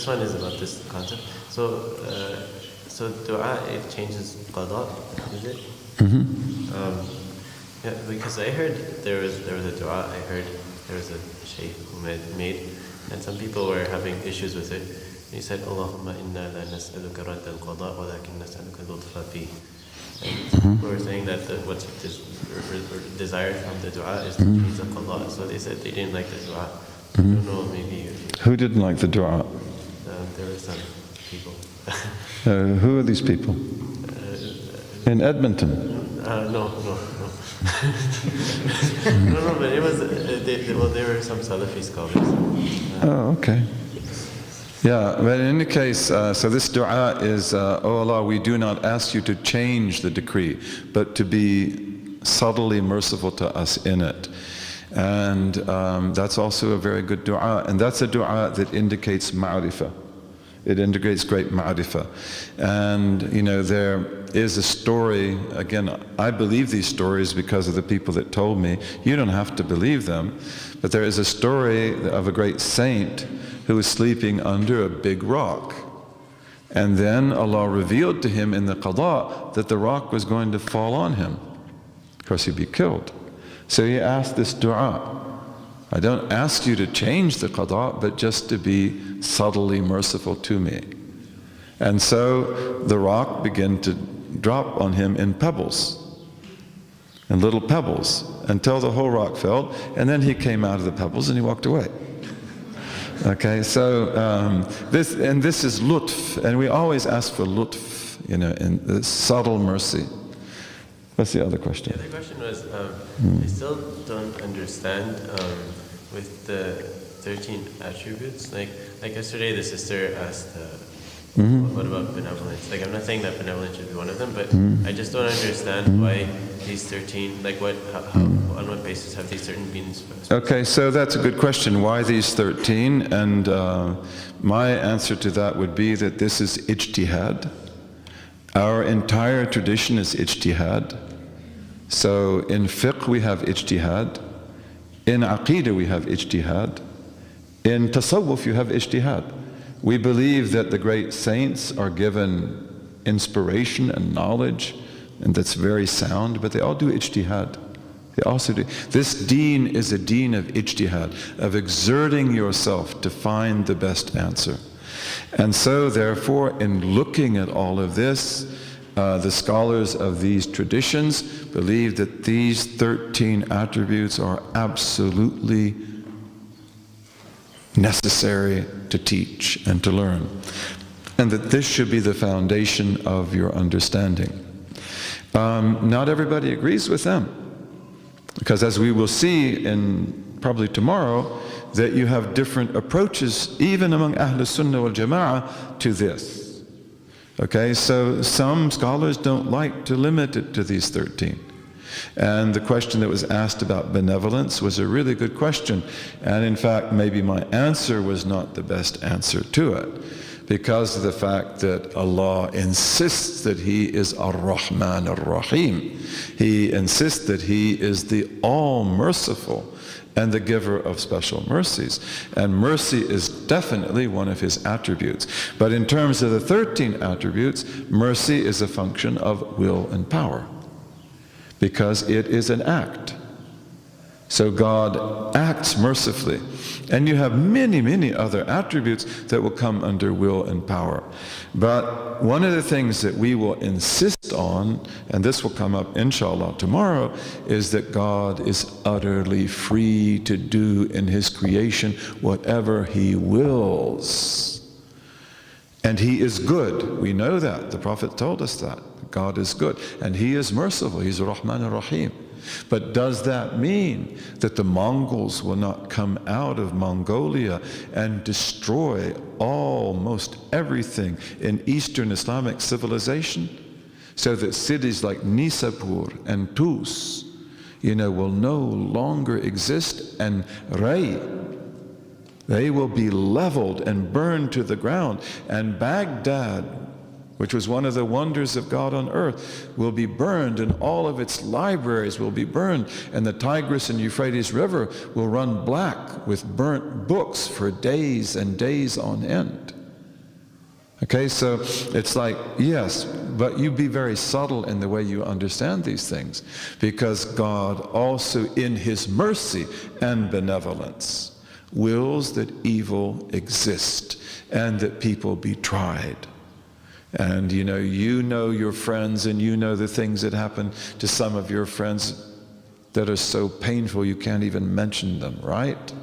first one is about this concept. So dua, it changes qada, is it? Yeah, because I heard there was a dua. I heard there was a shaykh who made, and some people were having issues with it. He said, "Allahumma inna la nas'aluka radd al-qada, walakin nas'aluka lutfa fi." And people were saying that what's desired from the dua is to change the qada. So they said they didn't like the dua. I don't know, maybe. Who didn't like the dua? There were some people. Who are these people? In Edmonton? No. No, but it was, there were some Salafi scholars. Oh, okay. Yeah, but in any case, so this dua is, oh Allah, we do not ask you to change the decree, but to be subtly merciful to us in it. And that's also a very good dua, and that's a dua that indicates ma'rifah. It indicates great ma'rifah. And you know, there is a story, again, I believe these stories because of the people that told me. You don't have to believe them, but there is a story of a great saint who was sleeping under a big rock. And then Allah revealed to him in the qada that the rock was going to fall on him. Of course, he'd be killed. So he asked this dua. I don't ask you to change the qada, but just to be subtly merciful to me. And so the rock began to drop on him in pebbles, in little pebbles, until the whole rock fell, and then he came out of the pebbles and he walked away. Okay, so this is lutf, and we always ask for lutf, you know, in the subtle mercy. What's the other question? The other question was, I still don't understand with the 13 attributes. Like yesterday, the sister asked, what about benevolence? Like, I'm not saying that benevolence should be one of them, but I just don't understand why these 13, like on what basis have these certain been specified? Okay, so that's a good question. Why these 13? And my answer to that would be that this is ijtihad. Our entire tradition is ijtihad. So in fiqh we have ijtihad, in aqeedah we have ijtihad, in tasawwuf you have ijtihad. We believe that the great saints are given inspiration and knowledge, and that's very sound, but they all do ijtihad. They also do. This deen is a deen of ijtihad, of exerting yourself to find the best answer. And so therefore, in looking at all of this, the scholars of these traditions believe that these 13 attributes are absolutely necessary to teach and to learn, and that this should be the foundation of your understanding. Not everybody agrees with them, because as we will see in probably tomorrow, that you have different approaches even among Ahlus Sunnah wal Jama'ah to this. Okay, so some scholars don't like to limit it to these 13. And the question that was asked about benevolence was a really good question. And in fact, maybe my answer was not the best answer to it, because of the fact that Allah insists that He is Ar-Rahman Ar-Rahim. He insists that He is the All-Merciful and the giver of special mercies. And mercy is definitely one of His attributes. But in terms of the 13 attributes, mercy is a function of will and power, because it is an act. So God acts mercifully. And you have many, many other attributes that will come under will and power. But one of the things that we will insist on, and this will come up inshallah tomorrow, is that God is utterly free to do in His creation whatever He wills. And He is good. We know that. The Prophet told us that. God is good. And He is merciful. He's Rahman ar-Rahim. But does that mean that the Mongols will not come out of Mongolia and destroy almost everything in Eastern Islamic civilization? So that cities like Nisapur and Tus, will no longer exist, and Ray, they will be leveled and burned to the ground, and Baghdad, which was one of the wonders of God on earth, will be burned, and all of its libraries will be burned, and the Tigris and Euphrates River will run black with burnt books for days and days on end. Okay, so it's like, yes, but you be very subtle in the way you understand these things, because God also in His mercy and benevolence wills that evil exist and that people be tried. And you know your friends, and you know the things that happen to some of your friends that are so painful you can't even mention them, right?